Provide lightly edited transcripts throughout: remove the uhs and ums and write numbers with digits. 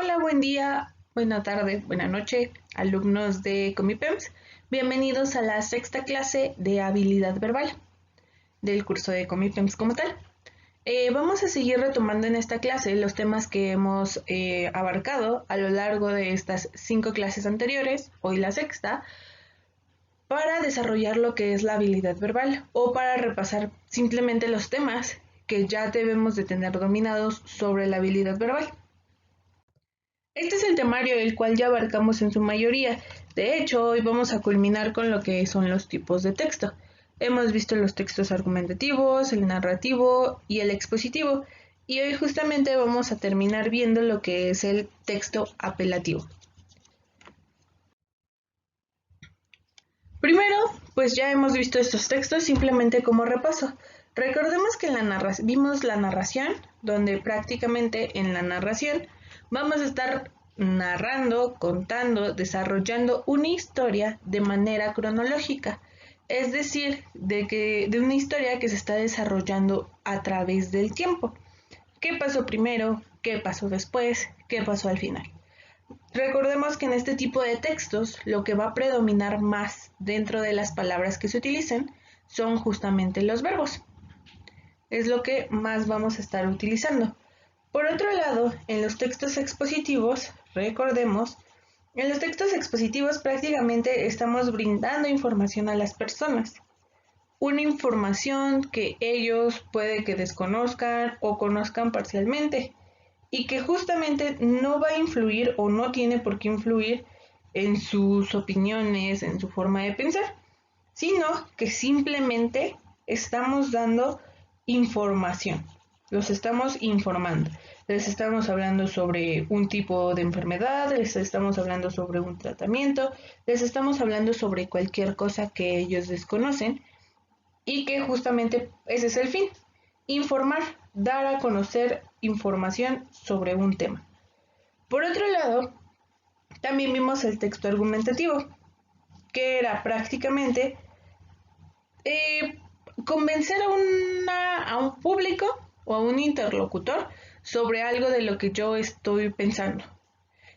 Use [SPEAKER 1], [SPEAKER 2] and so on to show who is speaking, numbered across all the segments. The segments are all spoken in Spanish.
[SPEAKER 1] Hola, buen día, buena tarde, buena noche, alumnos de Comipems. Bienvenidos a la sexta clase de habilidad verbal del curso de Comipems como tal. Vamos a seguir retomando en esta clase los temas que hemos abarcado a lo largo de estas 5 clases anteriores, hoy la sexta, para desarrollar lo que es la habilidad verbal o para repasar simplemente los temas que ya debemos de tener dominados sobre la habilidad verbal. Este es el temario el cual ya abarcamos en su mayoría. De hecho, hoy vamos a culminar con lo que son los tipos de texto. Hemos visto los textos argumentativos, el narrativo y el expositivo, y hoy justamente vamos a terminar viendo lo que es el texto apelativo. Primero, pues ya hemos visto estos textos simplemente como repaso. Recordemos que vimos la narración, donde prácticamente en la narración vamos a estar narrando, contando, desarrollando una historia de manera cronológica, es decir, de una historia que se está desarrollando a través del tiempo. ¿Qué pasó primero? ¿Qué pasó después? ¿Qué pasó al final? Recordemos que en este tipo de textos lo que va a predominar más dentro de las palabras que se utilicen son justamente los verbos. Es lo que más vamos a estar utilizando. Por otro lado, en los textos expositivos, recordemos, en los textos expositivos prácticamente estamos brindando información a las personas. Una información que ellos puede que desconozcan o conozcan parcialmente y que justamente no va a influir o no tiene por qué influir en sus opiniones, en su forma de pensar, sino que simplemente estamos dando información, los estamos informando, les estamos hablando sobre un tipo de enfermedad, les estamos hablando sobre un tratamiento, les estamos hablando sobre cualquier cosa que ellos desconocen y que justamente ese es el fin, informar, dar a conocer información sobre un tema. Por otro lado, también vimos el texto argumentativo, que era prácticamente eh, convencer a un público o a un interlocutor sobre algo de lo que yo estoy pensando.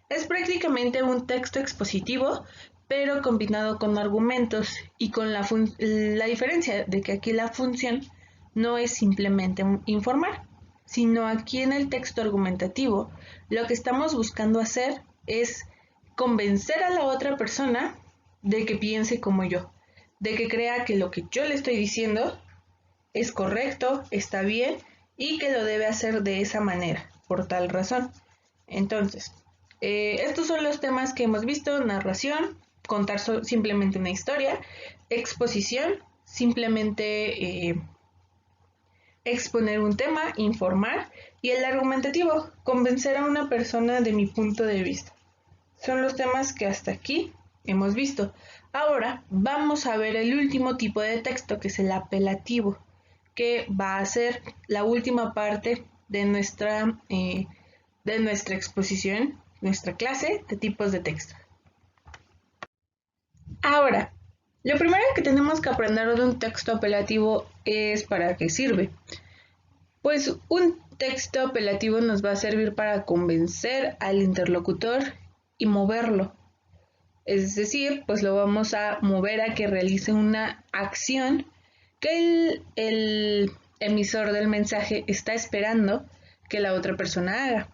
[SPEAKER 1] Es prácticamente un texto expositivo, pero combinado con argumentos y con la diferencia de que aquí la función no es simplemente informar, sino aquí en el texto argumentativo lo que estamos buscando hacer es convencer a la otra persona de que piense como yo, de que crea que lo que yo le estoy diciendo es correcto, está bien y que lo debe hacer de esa manera, por tal razón. Entonces, estos son los temas que hemos visto: narración, contar simplemente una historia; exposición, simplemente exponer un tema, informar; y el argumentativo, convencer a una persona de mi punto de vista. Son los temas que hasta aquí hemos visto. Ahora vamos a ver el último tipo de texto, que es el apelativo, que va a ser la última parte de nuestra exposición, nuestra clase de tipos de texto. Ahora, lo primero que tenemos que aprender de un texto apelativo es para qué sirve. Pues un texto apelativo nos va a servir para convencer al interlocutor y moverlo. Es decir, pues lo vamos a mover a que realice una acción que el emisor del mensaje está esperando que la otra persona haga.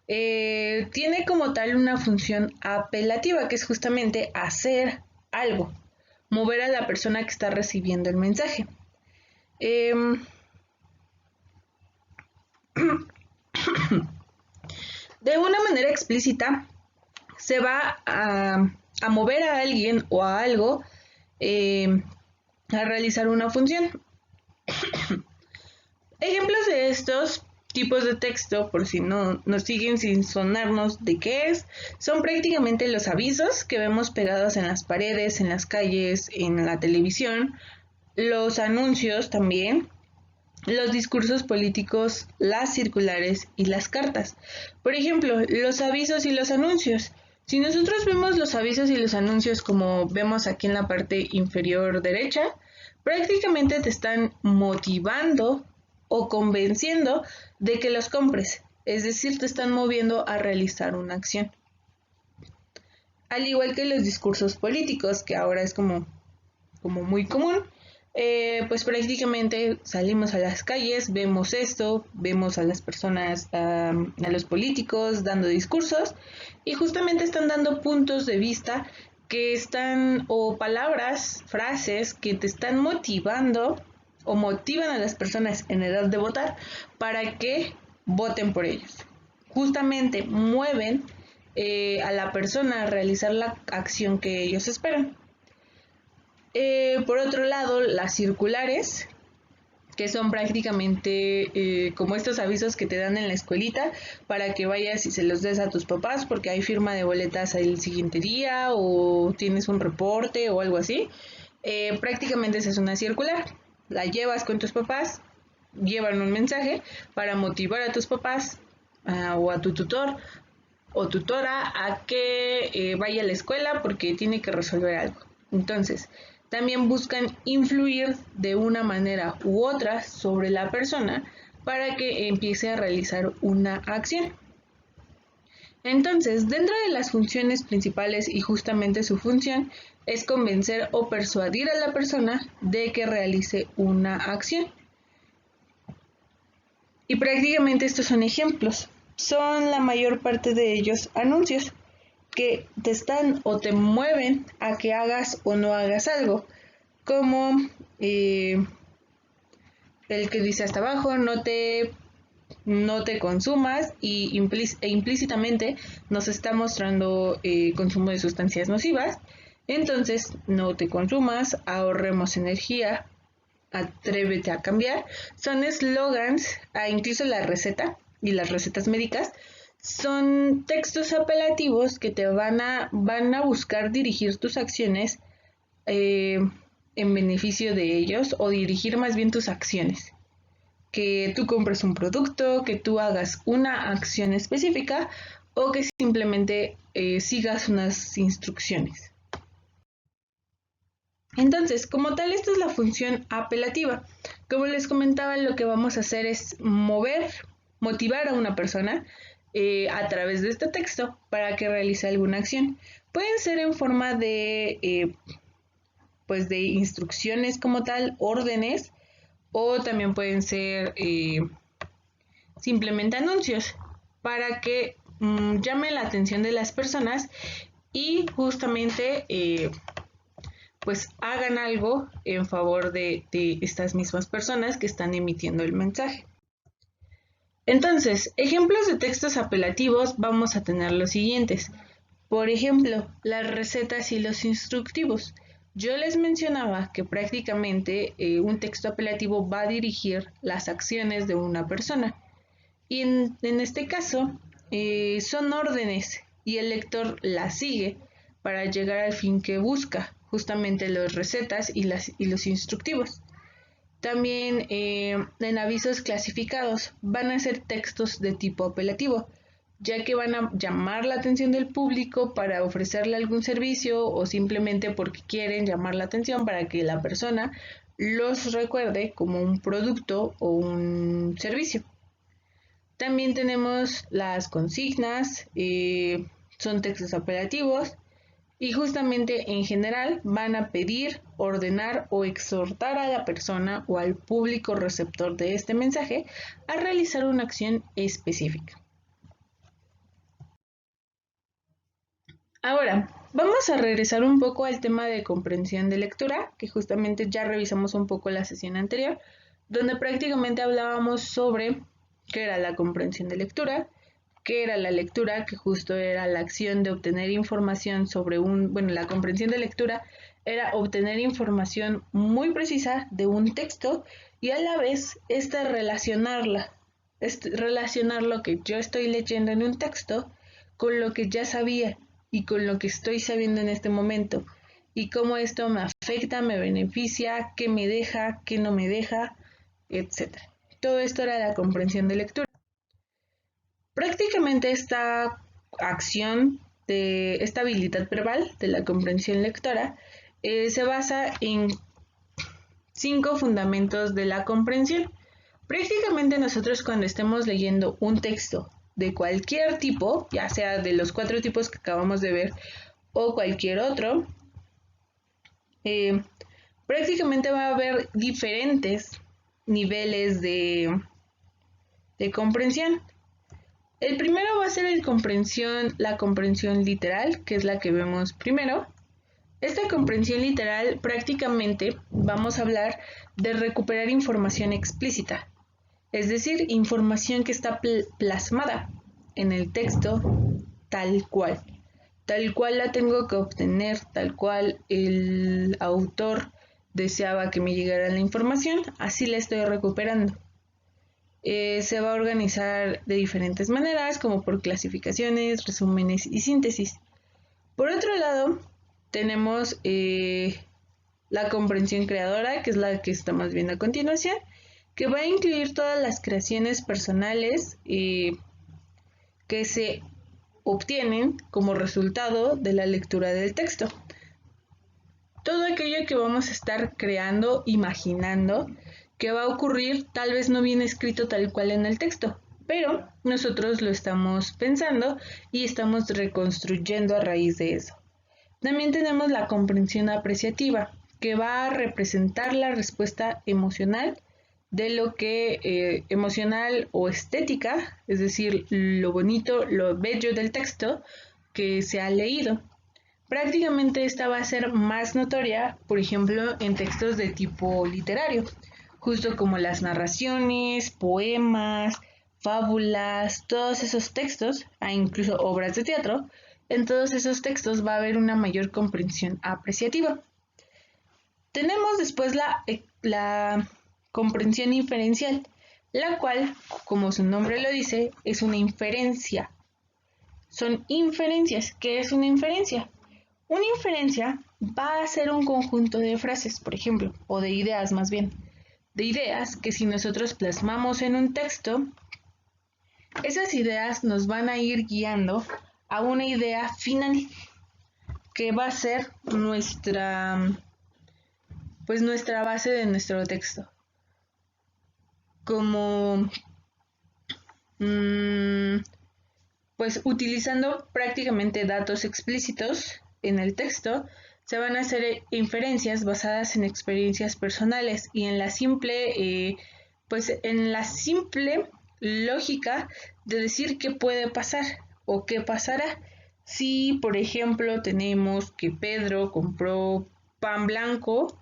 [SPEAKER 1] Tiene como tal una función apelativa, que es justamente hacer algo, mover a la persona que está recibiendo el mensaje. De una manera explícita, se va a mover a alguien o a algo a realizar una función. Ejemplos de estos tipos de texto, por si no nos siguen sin sonarnos de qué es, son prácticamente los avisos que vemos pegados en las paredes, en las calles, en la televisión, los anuncios también, los discursos políticos, las circulares y las cartas. Por ejemplo, los avisos y los anuncios. Si nosotros vemos los avisos y los anuncios como vemos aquí en la parte inferior derecha, prácticamente te están motivando o convenciendo de que los compres. es decir, te están moviendo a realizar una acción. Al igual que los discursos políticos, que ahora es como muy común, pues prácticamente salimos a las calles, vemos esto, vemos a las personas, a los políticos dando discursos y justamente están dando puntos de vista que están, o palabras, frases que te están motivando o motivan a las personas en edad de votar para que voten por ellos. Justamente mueven a la persona a realizar la acción que ellos esperan. Por otro lado, las circulares, que son prácticamente como estos avisos que te dan en la escuelita para que vayas y se los des a tus papás porque hay firma de boletas el siguiente día o tienes un reporte o algo así. Prácticamente esa es una circular. La llevas con tus papás, llevan un mensaje para motivar a tus papás o a tu tutor o tutora a que vaya a la escuela porque tiene que resolver algo. Entonces, también buscan influir de una manera u otra sobre la persona para que empiece a realizar una acción. Entonces, dentro de las funciones principales y justamente su función es convencer o persuadir a la persona de que realice una acción. Y prácticamente estos son ejemplos. Son la mayor parte de ellos anuncios que te están o te mueven a que hagas o no hagas algo, como el que dice hasta abajo, no te consumas y implícitamente nos está mostrando consumo de sustancias nocivas. Entonces, no te consumas, ahorremos energía, atrévete a cambiar. Son eslogans, incluso la receta y las recetas médicas son textos apelativos que te van a buscar dirigir tus acciones en beneficio de ellos o dirigir más bien tus acciones. Que tú compres un producto, que tú hagas una acción específica o que simplemente sigas unas instrucciones. Entonces, como tal, esta es la función apelativa. Como les comentaba, lo que vamos a hacer es motivar a una persona a través de este texto para que realice alguna acción. Pueden ser en forma de, pues de instrucciones como tal, órdenes, o también pueden ser simplemente anuncios para que llame la atención de las personas y justamente pues hagan algo en favor de estas mismas personas que están emitiendo el mensaje. Entonces, ejemplos de textos apelativos vamos a tener los siguientes. Por ejemplo, las recetas y los instructivos. Yo les mencionaba que prácticamente un texto apelativo va a dirigir las acciones de una persona. Y en este caso son órdenes y el lector las sigue para llegar al fin que busca, justamente las recetas y los instructivos. También en avisos clasificados van a ser textos de tipo apelativo, ya que van a llamar la atención del público para ofrecerle algún servicio o simplemente porque quieren llamar la atención para que la persona los recuerde como un producto o un servicio. También tenemos las consignas, son textos apelativos y justamente en general van a pedir, ordenar o exhortar a la persona o al público receptor de este mensaje a realizar una acción específica. Ahora, vamos a regresar un poco al tema de comprensión de lectura, que justamente ya revisamos un poco la sesión anterior, donde prácticamente hablábamos sobre qué era la comprensión de lectura, qué era la lectura, que justo era la acción de obtener información sobre la comprensión de lectura era obtener información muy precisa de un texto y a la vez relacionar lo que yo estoy leyendo en un texto con lo que ya sabía y con lo que estoy sabiendo en este momento y cómo esto me afecta, me beneficia, qué me deja, qué no me deja, etc. Todo esto era la comprensión de lectura. Prácticamente esta acción de esta habilidad verbal de la comprensión lectora se basa en 5 fundamentos de la comprensión. Prácticamente nosotros cuando estemos leyendo un texto de cualquier tipo, ya sea de los 4 tipos que acabamos de ver o cualquier otro, prácticamente va a haber diferentes niveles de comprensión. El primero va a ser la comprensión literal, que es la que vemos primero. Esta comprensión literal prácticamente vamos a hablar de recuperar información explícita, es decir, información que está plasmada en el texto tal cual la tengo que obtener, tal cual el autor deseaba que me llegara la información, así la estoy recuperando. Se va a organizar de diferentes maneras, como por clasificaciones, resúmenes y síntesis. Por otro lado, tenemos la comprensión creadora, que es la que estamos viendo a continuación, que va a incluir todas las creaciones personales que se obtienen como resultado de la lectura del texto. Todo aquello que vamos a estar creando, imaginando, que va a ocurrir, tal vez no viene escrito tal cual en el texto, pero nosotros lo estamos pensando y estamos reconstruyendo a raíz de eso. También tenemos la comprensión apreciativa, que va a representar la respuesta emocional de lo que emocional o estética, es decir, lo bonito, lo bello del texto que se ha leído. Prácticamente esta va a ser más notoria, por ejemplo, en textos de tipo literario, justo como las narraciones, poemas, fábulas, todos esos textos, incluso obras de teatro. En todos esos textos va a haber una mayor comprensión apreciativa. Tenemos después la comprensión inferencial, la cual, como su nombre lo dice, es una inferencia. Son inferencias. ¿Qué es una inferencia? Una inferencia va a ser un conjunto de frases, por ejemplo, o de ideas más bien, de ideas que si nosotros plasmamos en un texto, esas ideas nos van a ir guiando a una idea final que va a ser nuestra base de nuestro texto. Como pues utilizando prácticamente datos explícitos en el texto, se van a hacer inferencias basadas en experiencias personales y en la simple lógica de decir qué puede pasar o qué pasará. Si, por ejemplo, tenemos que Pedro compró pan blanco,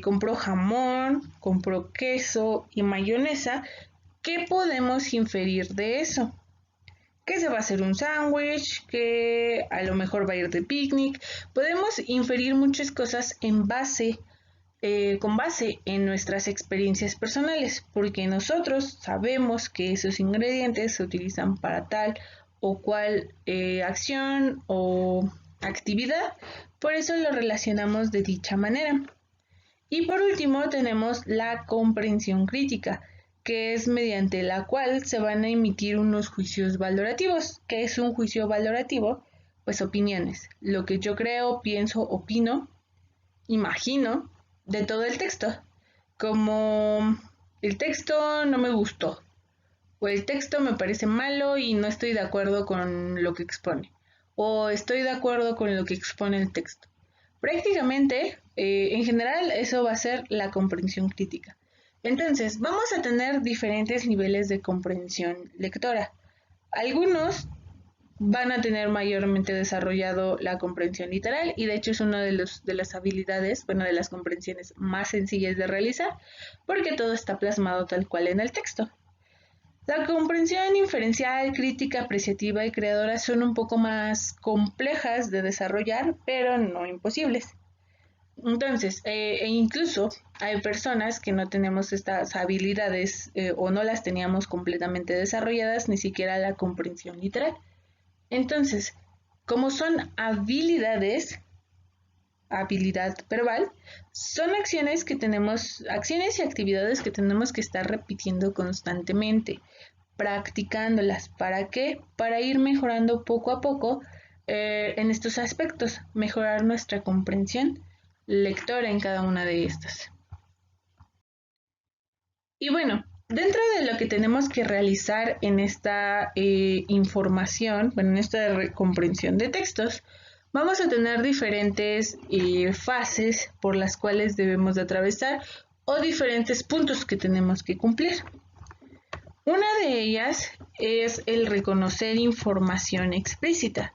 [SPEAKER 1] compró jamón, compró queso y mayonesa, ¿qué podemos inferir de eso? Que se va a hacer un sándwich, que a lo mejor va a ir de picnic. Podemos inferir muchas cosas con base en nuestras experiencias personales, porque nosotros sabemos que esos ingredientes se utilizan para tal o cual acción o actividad, por eso lo relacionamos de dicha manera. Y por último tenemos la comprensión crítica, que es mediante la cual se van a emitir unos juicios valorativos. ¿Qué es un juicio valorativo? Pues opiniones, lo que yo creo, pienso, opino, imagino de todo el texto, como el texto no me gustó, o el texto me parece malo y no estoy de acuerdo con lo que expone, o estoy de acuerdo con lo que expone el texto. Prácticamente, en general, eso va a ser la comprensión crítica. Entonces, vamos a tener diferentes niveles de comprensión lectora. Algunos van a tener mayormente desarrollado la comprensión literal y de hecho es una de las habilidades, de las comprensiones más sencillas de realizar, porque todo está plasmado tal cual en el texto. La comprensión inferencial, crítica, apreciativa y creadora son un poco más complejas de desarrollar, pero no imposibles. Entonces, incluso hay personas que no tenemos estas habilidades o no las teníamos completamente desarrolladas, ni siquiera la comprensión literal. Entonces, como son habilidad verbal, son acciones y actividades que tenemos que estar repitiendo constantemente, practicándolas. ¿Para qué? Para ir mejorando poco a poco en estos aspectos, mejorar nuestra comprensión lectora en cada una de estas. Y bueno, Dentro de lo que tenemos que realizar en esta información, bueno, en esta comprensión de textos, vamos a tener diferentes fases por las cuales debemos de atravesar o diferentes puntos que tenemos que cumplir. Una de ellas es el reconocer información explícita,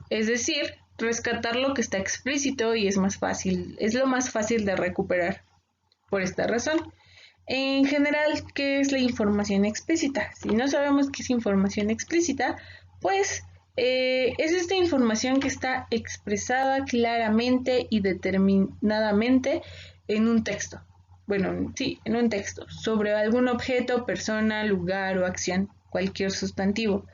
[SPEAKER 1] es decir, rescatar lo que está explícito y es lo más fácil de recuperar. Por esta razón, en general, ¿qué es la información explícita? Si no sabemos qué es información explícita, pues es esta información que está expresada claramente y determinadamente en un texto. Bueno, sí, en un texto, sobre algún objeto, persona, lugar o acción, cualquier sustantivo.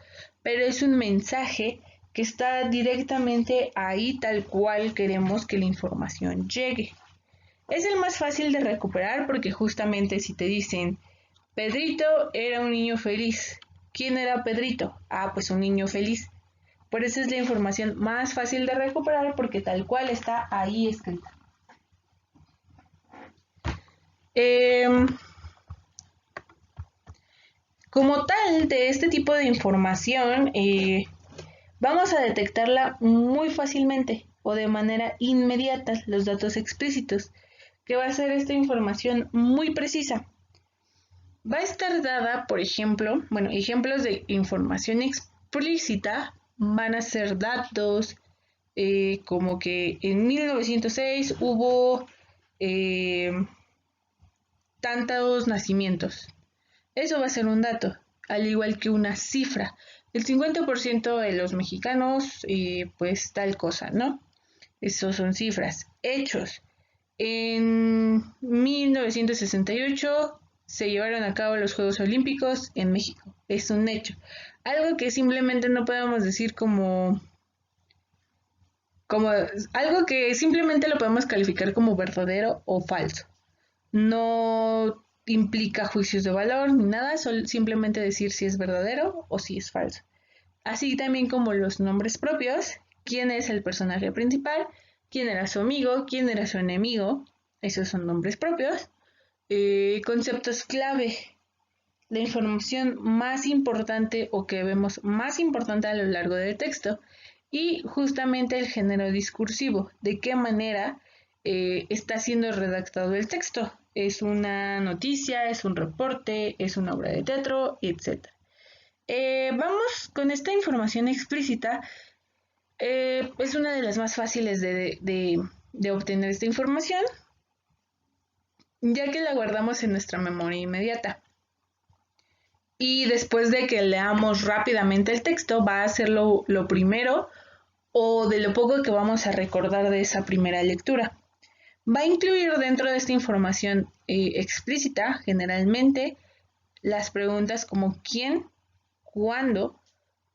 [SPEAKER 1] Pero es un mensaje que está directamente ahí tal cual queremos que la información llegue. Es el más fácil de recuperar porque justamente si te dicen, Pedrito era un niño feliz. ¿Quién era Pedrito? Ah, pues un niño feliz. Por eso es la información más fácil de recuperar porque tal cual está ahí escrita. Como tal, de este tipo de información, vamos a detectarla muy fácilmente o de manera inmediata, los datos explícitos, que va a ser esta información muy precisa. Va a estar dada, por ejemplo, bueno, ejemplos de información explícita van a ser datos como que en 1906 hubo eh, tantos nacimientos. Eso va a ser un dato, al igual que una cifra. El 50% de los mexicanos, pues tal cosa, ¿no? Esos son cifras. Hechos. En 1968 se llevaron a cabo los Juegos Olímpicos en México. Es un hecho. Algo que simplemente no podemos decir como algo que simplemente lo podemos calificar como verdadero o falso. No implica juicios de valor ni nada, solo simplemente decir si es verdadero o si es falso. Así también como los nombres propios, quién es el personaje principal, quién era su amigo, quién era su enemigo, esos son nombres propios. Conceptos clave, la información más importante o que vemos más importante a lo largo del texto y justamente el género discursivo, de qué manera está siendo redactado el texto. Es una noticia, es un reporte, es una obra de teatro, etc. Vamos con esta información explícita. Es una de las más fáciles de obtener esta información, ya que la guardamos en nuestra memoria inmediata. Y después de que leamos rápidamente el texto, va a ser lo primero o de lo poco que vamos a recordar de esa primera lectura. Va a incluir dentro de esta información explícita, generalmente, las preguntas como quién, cuándo,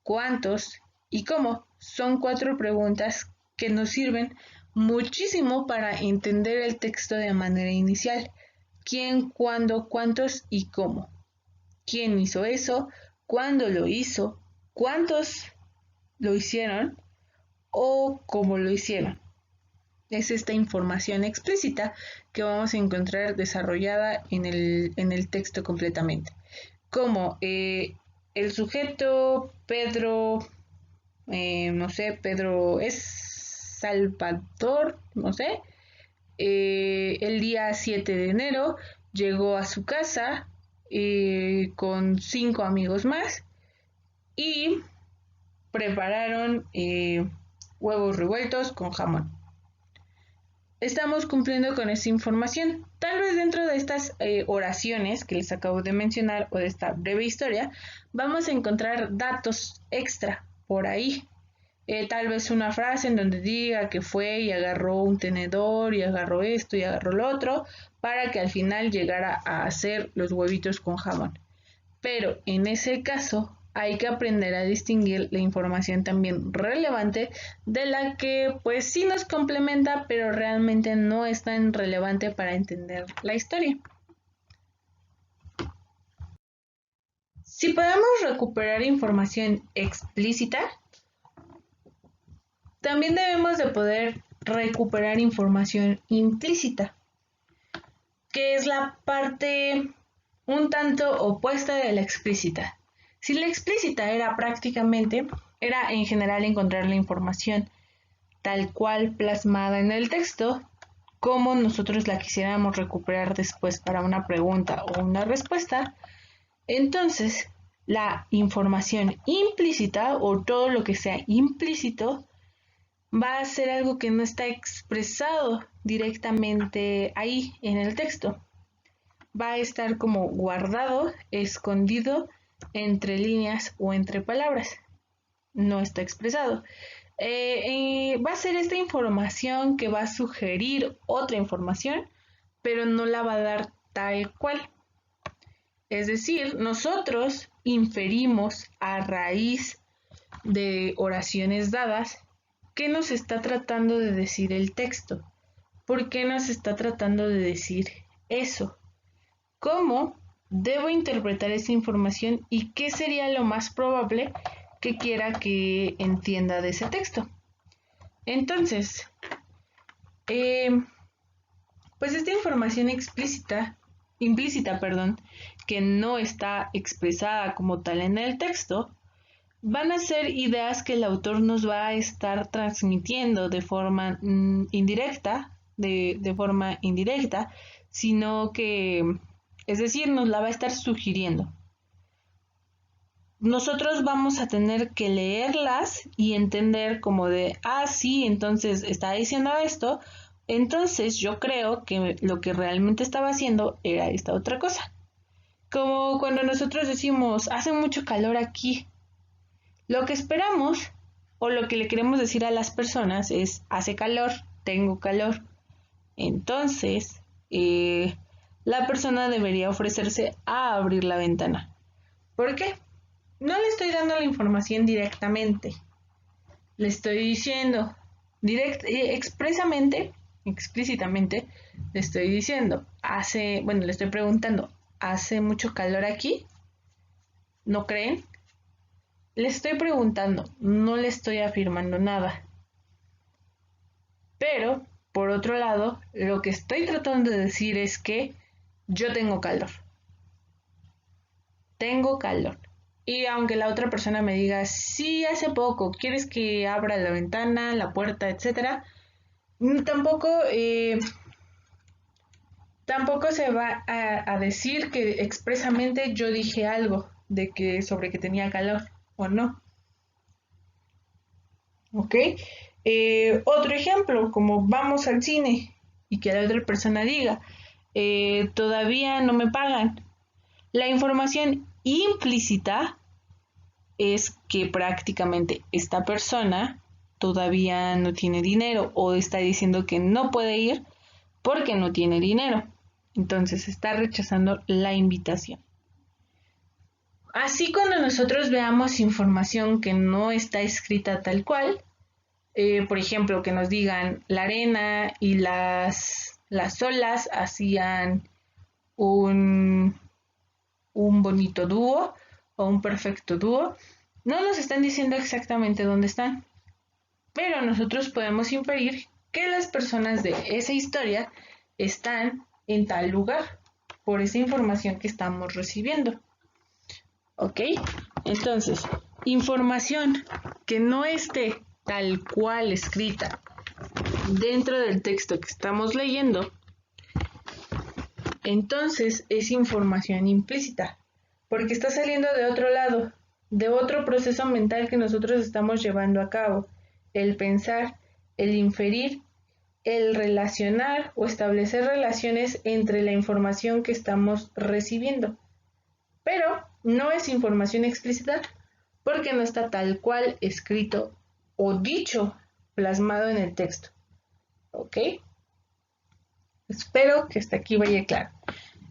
[SPEAKER 1] cuántos y cómo. Son 4 preguntas que nos sirven muchísimo para entender el texto de manera inicial. ¿Quién, cuándo, cuántos y cómo? ¿Quién hizo eso? ¿Cuándo lo hizo? ¿Cuántos lo hicieron? ¿O cómo lo hicieron? Es esta información explícita que vamos a encontrar desarrollada en el texto completamente. Como el sujeto Pedro, no sé, Pedro es Salvador, no sé, el día 7 de enero llegó a su casa con 5 amigos más y prepararon huevos revueltos con jamón. Estamos cumpliendo con esta información. Tal vez dentro de estas oraciones que les acabo de mencionar o de esta breve historia, vamos a encontrar datos extra por ahí. Tal vez una frase en donde diga que fue y agarró un tenedor y agarró esto y agarró lo otro para que al final llegara a hacer los huevitos con jamón. Pero en ese caso hay que aprender a distinguir la información también relevante de la que pues sí nos complementa, pero realmente no es tan relevante para entender la historia. Si podemos recuperar información explícita, también debemos de poder recuperar información implícita, que es la parte un tanto opuesta de la explícita. Si la explícita era en general encontrar la información tal cual plasmada en el texto, como nosotros la quisiéramos recuperar después para una pregunta o una respuesta, entonces la información implícita o todo lo que sea implícito va a ser algo que no está expresado directamente ahí en el texto. Va a estar como guardado, escondido entre líneas o entre palabras. No está expresado. Va a ser esta información que va a sugerir otra información, pero no la va a dar tal cual. Es decir, nosotros inferimos a raíz de oraciones dadas qué nos está tratando de decir el texto, por qué nos está tratando de decir eso, cómo debo interpretar esa información y qué sería lo más probable que quiera que entienda de ese texto. Entonces, pues esta información implícita, que no está expresada como tal en el texto, van a ser ideas que el autor nos va a estar transmitiendo de forma indirecta, sino que, es decir, nos la va a estar sugiriendo. Nosotros vamos a tener que leerlas y entender como de, sí, entonces está diciendo esto, entonces yo creo que lo que realmente estaba haciendo era esta otra cosa. Como cuando nosotros decimos, hace mucho calor aquí. Lo que esperamos o lo que le queremos decir a las personas es, hace calor, tengo calor. Entonces, la persona debería ofrecerse a abrir la ventana. ¿Por qué? No le estoy dando la información directamente. Le estoy diciendo explícitamente, le estoy diciendo, le estoy preguntando, ¿hace mucho calor aquí? ¿No creen? Le estoy preguntando, no le estoy afirmando nada. Pero, por otro lado, lo que estoy tratando de decir es que yo tengo calor. Tengo calor. Y aunque la otra persona me diga, sí, hace poco, ¿quieres que abra la ventana, la puerta, etcétera? Tampoco se va a decir que expresamente yo dije algo sobre que tenía calor o no. ¿Ok? Otro ejemplo, como vamos al cine y que la otra persona diga, todavía no me pagan. La información implícita es que prácticamente esta persona todavía no tiene dinero o está diciendo que no puede ir porque no tiene dinero. Entonces está rechazando la invitación. Así cuando nosotros veamos información que no está escrita tal cual, por ejemplo, que nos digan la arena y las olas hacían un bonito dúo o un perfecto dúo, no nos están diciendo exactamente dónde están, pero nosotros podemos inferir que las personas de esa historia están en tal lugar por esa información que estamos recibiendo. ¿Ok? Entonces, información que no esté tal cual escrita dentro del texto que estamos leyendo, entonces es información implícita, porque está saliendo de otro lado, de otro proceso mental que nosotros estamos llevando a cabo, el pensar, el inferir, el relacionar o establecer relaciones entre la información que estamos recibiendo. Pero no es información explícita porque no está tal cual escrito o dicho, plasmado en el texto. ¿Ok? Espero que hasta aquí vaya claro.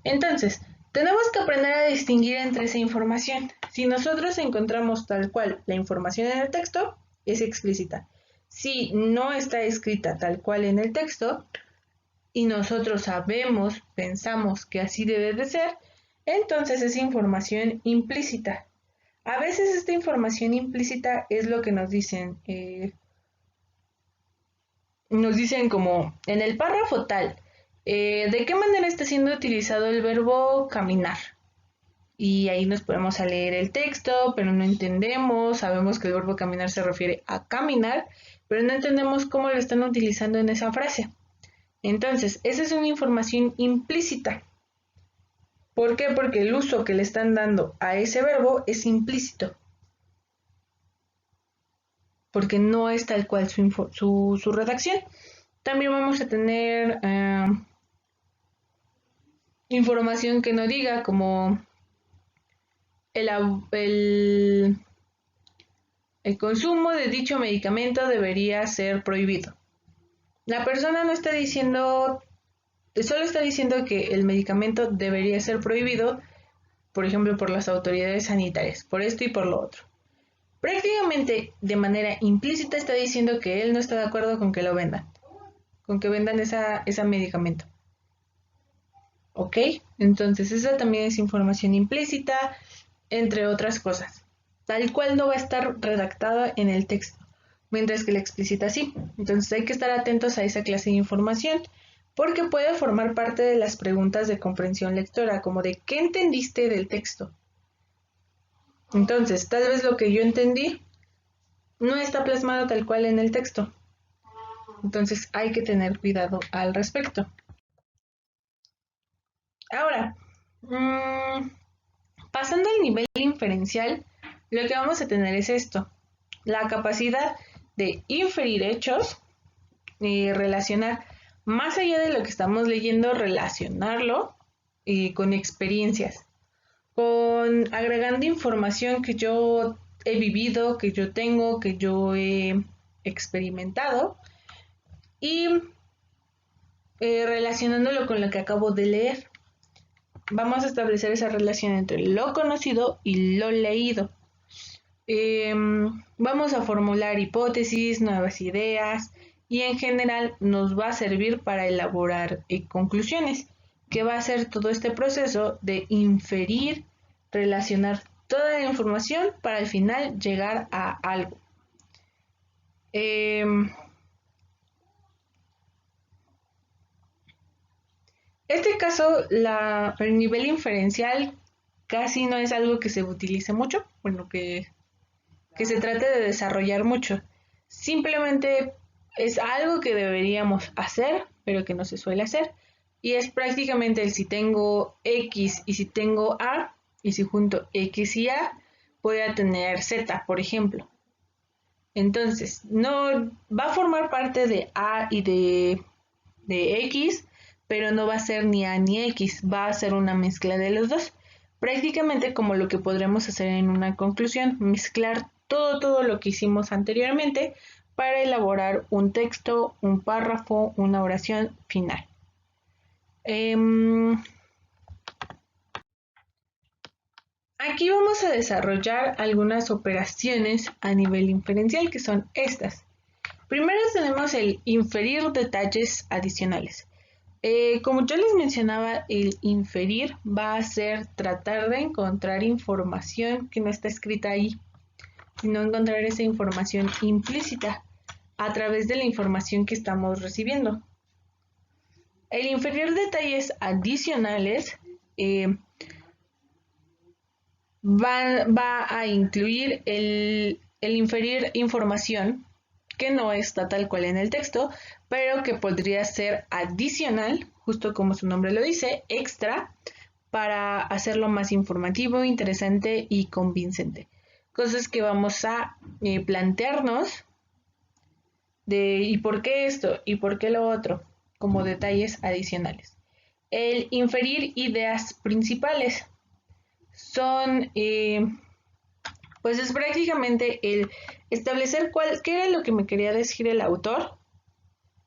[SPEAKER 1] Entonces, tenemos que aprender a distinguir entre esa información. Si nosotros encontramos tal cual la información en el texto, es explícita. Si no está escrita tal cual en el texto y nosotros pensamos que así debe de ser, entonces es información implícita. A veces esta información implícita es lo que nos dicen. Nos dicen como en el párrafo tal, ¿de qué manera está siendo utilizado el verbo caminar? y ahí nos ponemos a leer el texto, pero no entendemos, sabemos que el verbo caminar se refiere a caminar, pero no entendemos cómo lo están utilizando en esa frase. Entonces, esa es una información implícita. ¿Por qué? Porque el uso que le están dando a ese verbo es implícito, porque no es tal cual su redacción. También vamos a tener información que no diga, como el, el consumo de dicho medicamento debería ser prohibido. La persona no está diciendo, solo está diciendo que el medicamento debería ser prohibido, por ejemplo, por las autoridades sanitarias, por esto y por lo otro. Prácticamente de manera implícita está diciendo que él no está de acuerdo con que lo vendan, con que vendan ese medicamento. ¿Ok? Entonces esa también es información implícita, entre otras cosas. Tal cual no va a estar redactada en el texto, mientras que la explícita sí. Entonces hay que estar atentos a esa clase de información, porque puede formar parte de las preguntas de comprensión lectora, como de ¿qué entendiste del texto? Entonces, tal vez lo que yo entendí no está plasmado tal cual en el texto. Entonces hay que tener cuidado al respecto. Ahora, pasando al nivel inferencial, lo que vamos a tener es esto, la capacidad de inferir hechos y relacionar, más allá de lo que estamos leyendo, relacionarlo con experiencias, con agregando información que yo he vivido, que yo tengo, que yo he experimentado y relacionándolo con lo que acabo de leer. Vamos a establecer esa relación entre lo conocido y lo leído. Vamos a formular hipótesis, nuevas ideas y en general nos va a servir para elaborar conclusiones, que va a ser todo este proceso de inferir, relacionar toda la información para al final llegar a algo. Este caso, el nivel inferencial casi no es algo que se utilice mucho, bueno, que se trate de desarrollar mucho. Simplemente es algo que deberíamos hacer, pero que no se suele hacer. Y es prácticamente el si tengo X y si tengo A, y si junto X y A, voy a tener Z, por ejemplo. Entonces, no va a formar parte de A y de X, pero no va a ser ni A ni X, va a ser una mezcla de los dos. Prácticamente como lo que podremos hacer en una conclusión, mezclar todo lo que hicimos anteriormente para elaborar un texto, un párrafo, una oración final. Aquí vamos a desarrollar algunas operaciones a nivel inferencial que son estas. Primero tenemos el inferir detalles adicionales. Como yo les mencionaba, el inferir va a ser tratar de encontrar información que no está escrita ahí, sino encontrar esa información implícita a través de la información que estamos recibiendo. El inferir detalles adicionales va a incluir el inferir información que no está tal cual en el texto, pero que podría ser adicional, justo como su nombre lo dice, extra, para hacerlo más informativo, interesante y convincente. Cosas que vamos a plantearnos de ¿y por qué esto? ¿Y por qué lo otro? Como detalles adicionales. El inferir ideas principales son pues es prácticamente el establecer qué era lo que me quería decir el autor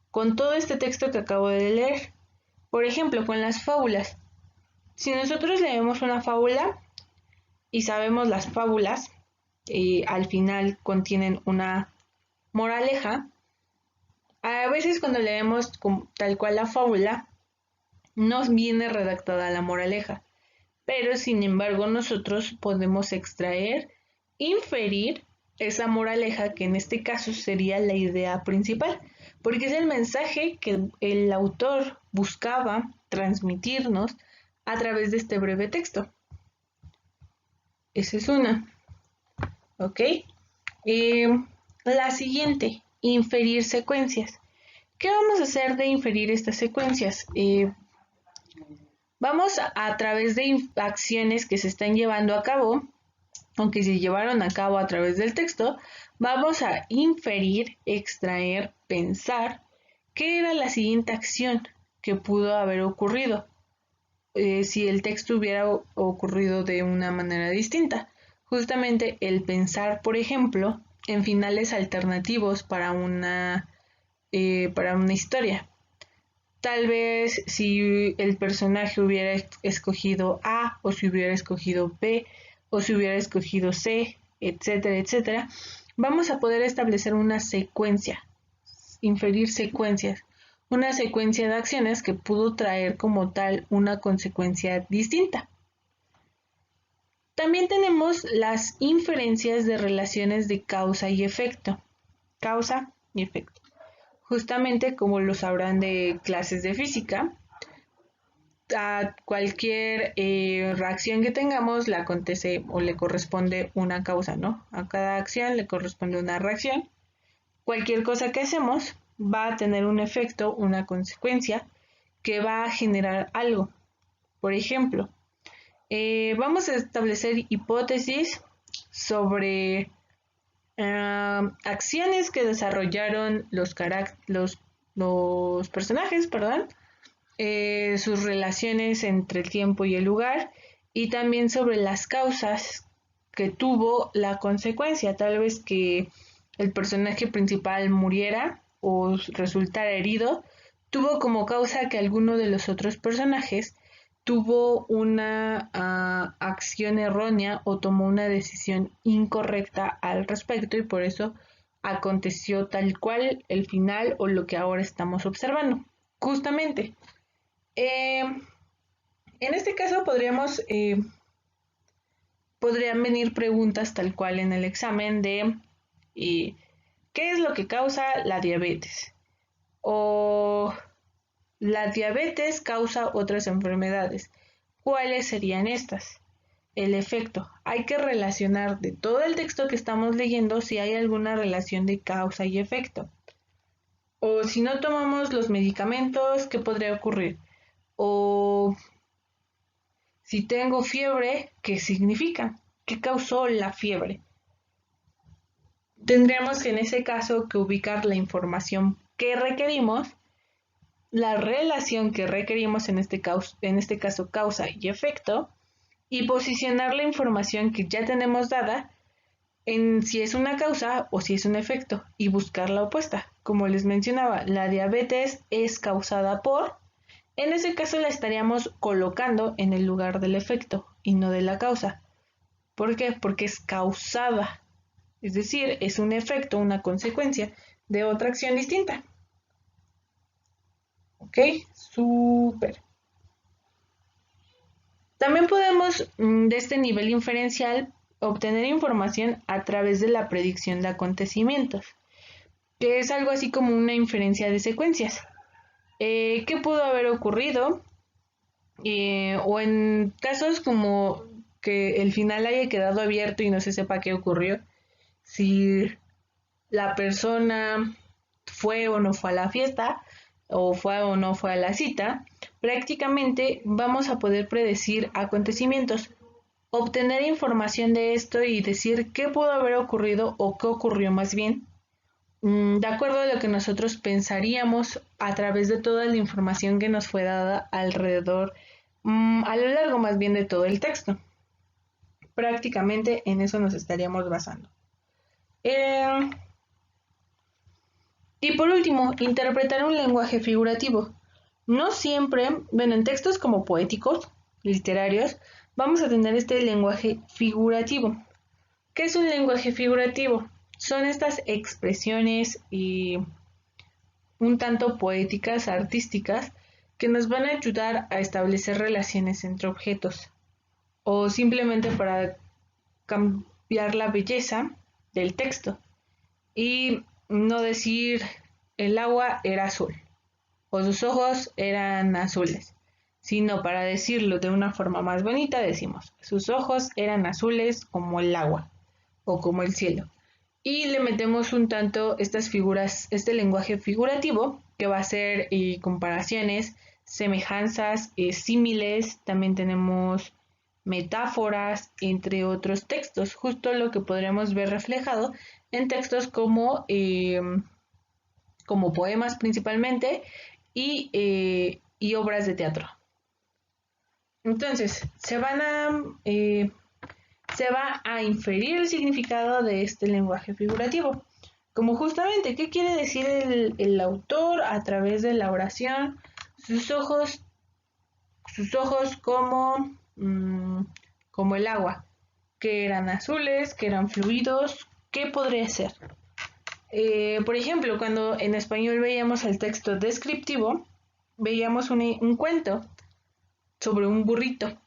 [SPEAKER 1] con todo este texto que acabo de leer. Por ejemplo, con las fábulas. Si nosotros leemos una fábula y sabemos las fábulas, al final contienen una moraleja, a veces cuando leemos tal cual la fábula, nos viene redactada la moraleja, pero sin embargo nosotros podemos extraer, inferir esa moraleja, que en este caso sería la idea principal, porque es el mensaje que el autor buscaba transmitirnos a través de este breve texto. Esa es una. ¿Ok? La siguiente, inferir secuencias. ¿Qué vamos a hacer de inferir estas secuencias? Vamos a través de acciones que se están llevando a cabo, aunque se llevaron a cabo a través del texto, vamos a inferir, extraer, pensar qué era la siguiente acción que pudo haber ocurrido si el texto hubiera ocurrido de una manera distinta. Justamente el pensar, por ejemplo, en finales alternativos para una historia. Tal vez si el personaje hubiera escogido A, o si hubiera escogido B, o si hubiera escogido C, etcétera, etcétera, vamos a poder establecer una secuencia, inferir secuencias, una secuencia de acciones que pudo traer como tal una consecuencia distinta. También tenemos las inferencias de relaciones de causa y efecto. Causa y efecto. Justamente como lo sabrán de clases de física, a cualquier reacción que tengamos le acontece o le corresponde una causa, ¿no? A cada acción le corresponde una reacción. Cualquier cosa que hacemos va a tener un efecto, una consecuencia que va a generar algo. Por ejemplo, vamos a establecer hipótesis sobre acciones que desarrollaron los personajes, perdón, sus relaciones entre el tiempo y el lugar, y también sobre las causas que tuvo la consecuencia, tal vez que el personaje principal muriera o resultara herido, tuvo como causa que alguno de los otros personajes tuvo una acción errónea o tomó una decisión incorrecta al respecto, y por eso aconteció tal cual el final o lo que ahora estamos observando. Justamente, en este caso podrían venir preguntas tal cual en el examen de ¿qué es lo que causa la diabetes? O la diabetes causa otras enfermedades. ¿Cuáles serían estas? El efecto. Hay que relacionar de todo el texto que estamos leyendo si hay alguna relación de causa y efecto. O si no tomamos los medicamentos, ¿qué podría ocurrir? O si tengo fiebre, ¿qué significa? ¿Qué causó la fiebre? Tendríamos que en ese caso que ubicar la información que requerimos, la relación que requerimos en este caso causa y efecto, y posicionar la información que ya tenemos dada en si es una causa o si es un efecto y buscar la opuesta. Como les mencionaba, la diabetes es causada por, en ese caso la estaríamos colocando en el lugar del efecto y no de la causa. ¿Por qué? Porque es causada, es decir, es un efecto, una consecuencia de otra acción distinta. ¿Ok? Súper. También podemos, de este nivel inferencial, obtener información a través de la predicción de acontecimientos, que es algo así como una inferencia de secuencias. ¿Qué pudo haber ocurrido? O en casos como que el final haya quedado abierto y no se sepa qué ocurrió, si la persona fue o no fue a la fiesta, o fue o no fue a la cita, prácticamente vamos a poder predecir acontecimientos, obtener información de esto y decir qué pudo haber ocurrido o qué ocurrió más bien, de acuerdo a lo que nosotros pensaríamos a través de toda la información que nos fue dada alrededor, a lo largo más bien de todo el texto. Prácticamente en eso nos estaríamos basando. Y por último, interpretar un lenguaje figurativo. No siempre, bueno, en textos como poéticos, literarios, vamos a tener este lenguaje figurativo. ¿Qué es un lenguaje figurativo? Son estas expresiones un tanto poéticas, artísticas, que nos van a ayudar a establecer relaciones entre objetos o simplemente para cambiar la belleza del texto y no decir el agua era azul o sus ojos eran azules. sino para decirlo de una forma más bonita decimos, sus ojos eran azules como el agua o como el cielo. Y le metemos un tanto estas figuras, este lenguaje figurativo que va a ser comparaciones, semejanzas, símiles, también tenemos metáforas, entre otros textos, justo lo que podremos ver reflejado en textos como poemas principalmente y obras de teatro. Entonces, se va a inferir el significado de este lenguaje figurativo. Como justamente, ¿qué quiere decir el autor a través de la oración? Sus ojos como el agua, que eran azules, que eran fluidos, ¿qué podría ser? Por ejemplo, cuando en español veíamos el texto descriptivo, veíamos un cuento sobre un burrito.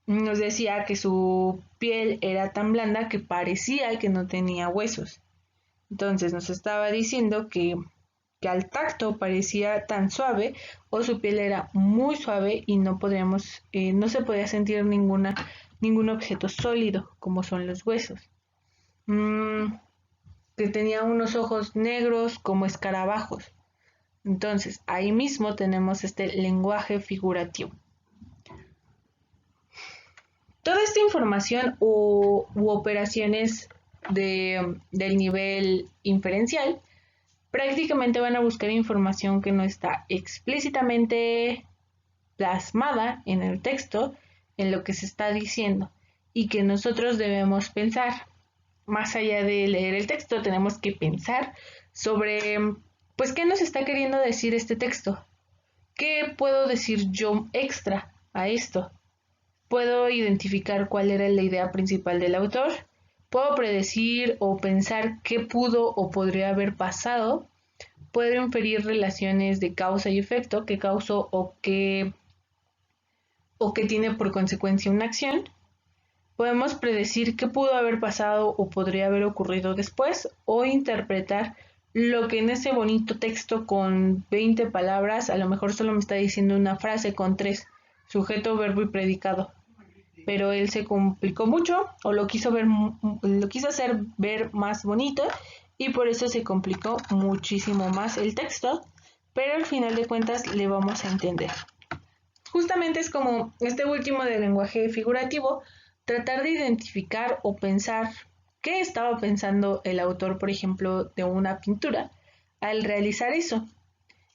[SPEAKER 1] Nos decía que su piel era tan blanda que parecía que no tenía huesos. Entonces nos estaba diciendo que al tacto parecía tan suave o su piel era muy suave y no se podía sentir ningún objeto sólido como son los huesos. Que tenía unos ojos negros como escarabajos. Entonces ahí mismo tenemos este lenguaje figurativo. Toda esta información u operaciones del nivel inferencial prácticamente van a buscar información que no está explícitamente plasmada en el texto, en lo que se está diciendo, y que nosotros debemos pensar. Más allá de leer el texto, tenemos que pensar sobre, pues, qué nos está queriendo decir este texto. ¿Qué puedo decir yo extra a esto? ¿Puedo identificar cuál era la idea principal del autor? ¿Puedo predecir o pensar qué pudo o podría haber pasado? ¿Puedo inferir relaciones de causa y efecto, qué causó o qué tiene por consecuencia una acción? ¿Podemos predecir qué pudo haber pasado o podría haber ocurrido después? ¿O interpretar lo que en ese bonito texto con 20 palabras, a lo mejor solo me está diciendo una frase con 3, sujeto, verbo y predicado? Pero él se complicó mucho o lo quiso hacer ver más bonito y por eso se complicó muchísimo más el texto, pero al final de cuentas le vamos a entender. Justamente es como este último del lenguaje figurativo, tratar de identificar o pensar qué estaba pensando el autor, por ejemplo, de una pintura al realizar eso.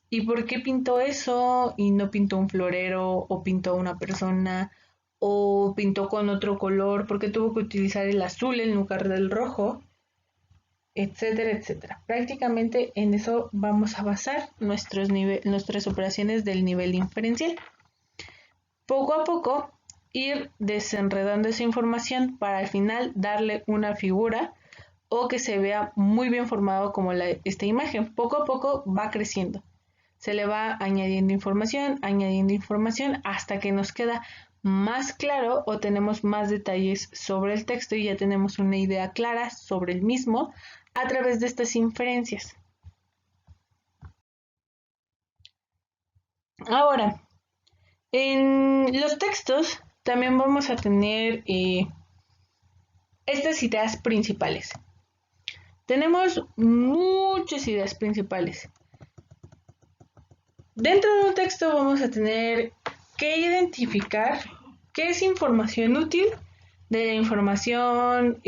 [SPEAKER 1] ¿Y por qué pintó eso y no pintó un florero o pintó una persona o pintó con otro color? ¿Por qué tuvo que utilizar el azul en lugar del rojo? Etcétera, etcétera. Prácticamente en eso vamos a basar nuestras operaciones del nivel inferencial. Poco a poco ir desenredando esa información para al final darle una figura o que se vea muy bien formado como esta imagen. Poco a poco va creciendo. Se le va añadiendo información hasta que nos queda más claro o tenemos más detalles sobre el texto y ya tenemos una idea clara sobre el mismo a través de estas inferencias. Ahora, en los textos también vamos a tener estas ideas principales. Tenemos muchas ideas principales. Dentro de un texto vamos a tener que identificar qué es información útil de la información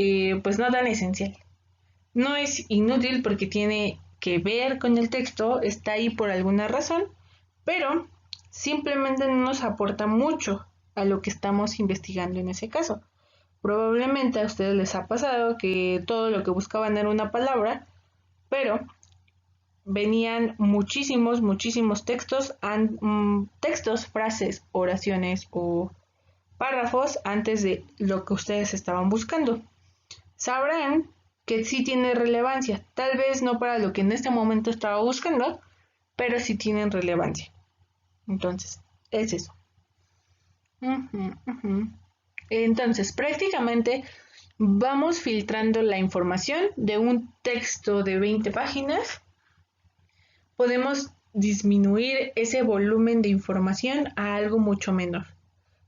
[SPEAKER 1] pues no tan esencial. No es inútil porque tiene que ver con el texto, está ahí por alguna razón, pero simplemente no nos aporta mucho a lo que estamos investigando en ese caso. Probablemente a ustedes les ha pasado que todo lo que buscaban era una palabra, pero venían muchísimos textos, frases, oraciones o párrafos antes de lo que ustedes estaban buscando. Sabrán que sí tiene relevancia, tal vez no para lo que en este momento estaba buscando, pero sí tienen relevancia. Entonces, es eso. Entonces, prácticamente vamos filtrando la información de un texto de 20 páginas. Podemos disminuir ese volumen de información a algo mucho menor.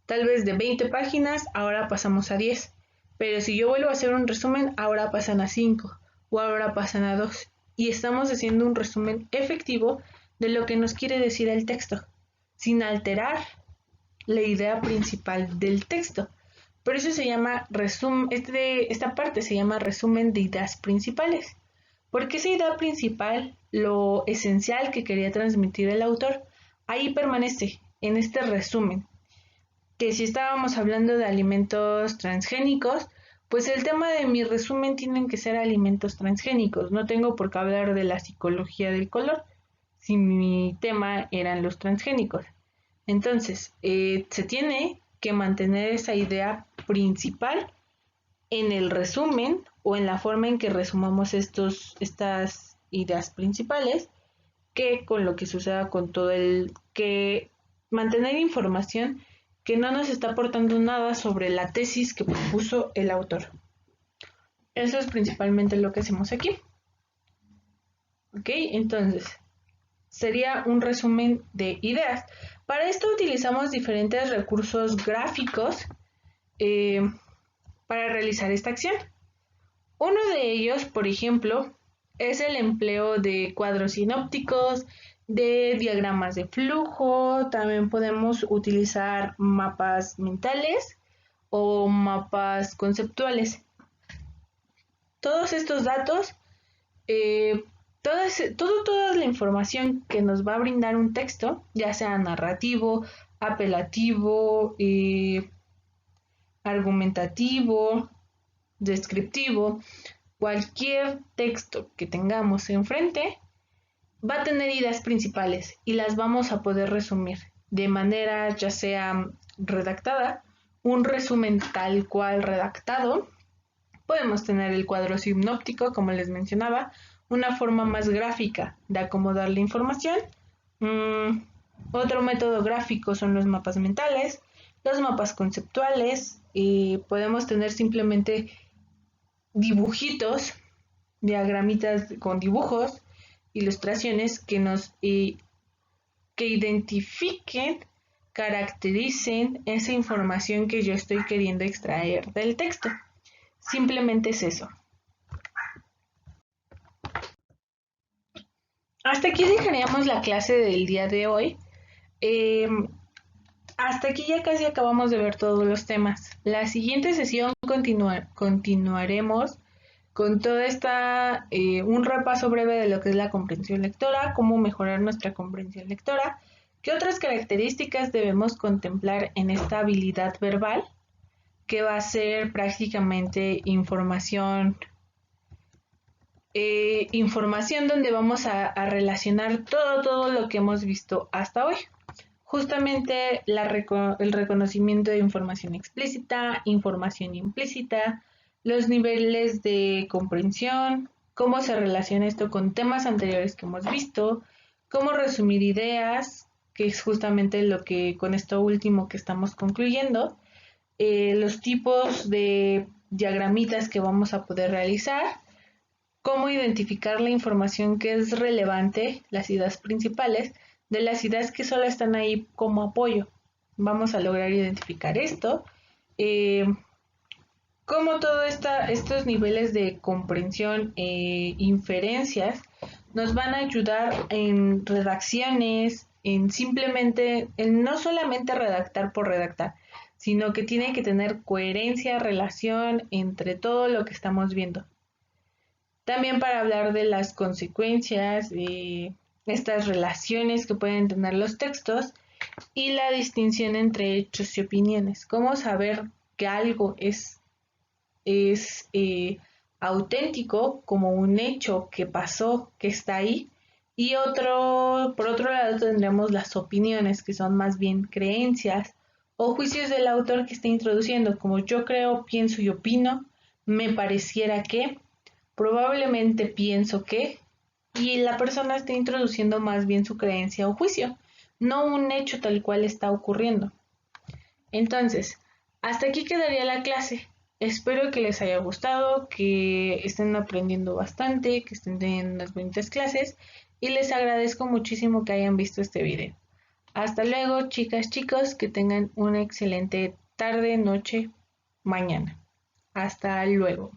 [SPEAKER 1] Tal vez de 20 páginas, ahora pasamos a 10. Pero si yo vuelvo a hacer un resumen, ahora pasan a 5 o ahora pasan a 2. Y estamos haciendo un resumen efectivo de lo que nos quiere decir el texto, sin alterar la idea principal del texto. Por eso se llama esta parte se llama resumen de ideas principales. Porque esa idea principal, lo esencial que quería transmitir el autor, ahí permanece, en este resumen. Que si estábamos hablando de alimentos transgénicos, pues el tema de mi resumen tienen que ser alimentos transgénicos. No tengo por qué hablar de la psicología del color si mi tema eran los transgénicos. Entonces, se tiene que mantener esa idea principal en el resumen o en la forma en que resumamos estas ideas principales, que con lo que suceda con todo que mantener información que no nos está aportando nada sobre la tesis que propuso el autor. Eso es principalmente lo que hacemos aquí. ¿Ok? Entonces, sería un resumen de ideas. Para esto utilizamos diferentes recursos gráficos para realizar esta acción. Uno de ellos, por ejemplo, es el empleo de cuadros sinópticos, de diagramas de flujo. También podemos utilizar mapas mentales o mapas conceptuales. Todos estos datos, toda la información que nos va a brindar un texto, ya sea narrativo, apelativo, argumentativo, descriptivo, cualquier texto que tengamos enfrente va a tener ideas principales y las vamos a poder resumir de manera ya sea redactada, un resumen tal cual redactado. Podemos tener el cuadro sinóptico, como les mencionaba, una forma más gráfica de acomodar la información. Otro método gráfico son los mapas mentales, los mapas conceptuales. Podemos tener simplemente dibujitos, diagramitas con dibujos, ilustraciones que nos que identifiquen, caractericen esa información que yo estoy queriendo extraer del texto. Simplemente es eso. Hasta aquí dejaríamos la clase del día de hoy. Hasta aquí ya casi acabamos de ver todos los temas. La siguiente sesión continuaremos con toda un repaso breve de lo que es la comprensión lectora, cómo mejorar nuestra comprensión lectora, qué otras características debemos contemplar en esta habilidad verbal, que va a ser prácticamente información donde vamos a relacionar todo lo que hemos visto hasta hoy. Justamente el reconocimiento de información explícita, información implícita, los niveles de comprensión, cómo se relaciona esto con temas anteriores que hemos visto, cómo resumir ideas, que es justamente lo que con esto último que estamos concluyendo, los tipos de diagramitas que vamos a poder realizar, cómo identificar la información que es relevante, las ideas principales, de las ideas que solo están ahí como apoyo. Vamos a lograr identificar esto. Cómo todos estos niveles de comprensión e inferencias nos van a ayudar en redacciones, en no solamente redactar por redactar, sino que tiene que tener coherencia, relación entre todo lo que estamos viendo. También para hablar de las consecuencias, estas relaciones que pueden tener los textos y la distinción entre hechos y opiniones. Cómo saber que algo es auténtico como un hecho que pasó, que está ahí, y por otro lado tendremos las opiniones, que son más bien creencias o juicios del autor que está introduciendo, como yo creo, pienso y opino, me pareciera que, probablemente pienso que, y la persona está introduciendo más bien su creencia o juicio, no un hecho tal cual está ocurriendo. Entonces, hasta aquí quedaría la clase. Espero que les haya gustado, que estén aprendiendo bastante, que estén teniendo unas bonitas clases y les agradezco muchísimo que hayan visto este video. Hasta luego, chicas, chicos, que tengan una excelente tarde, noche, mañana. Hasta luego.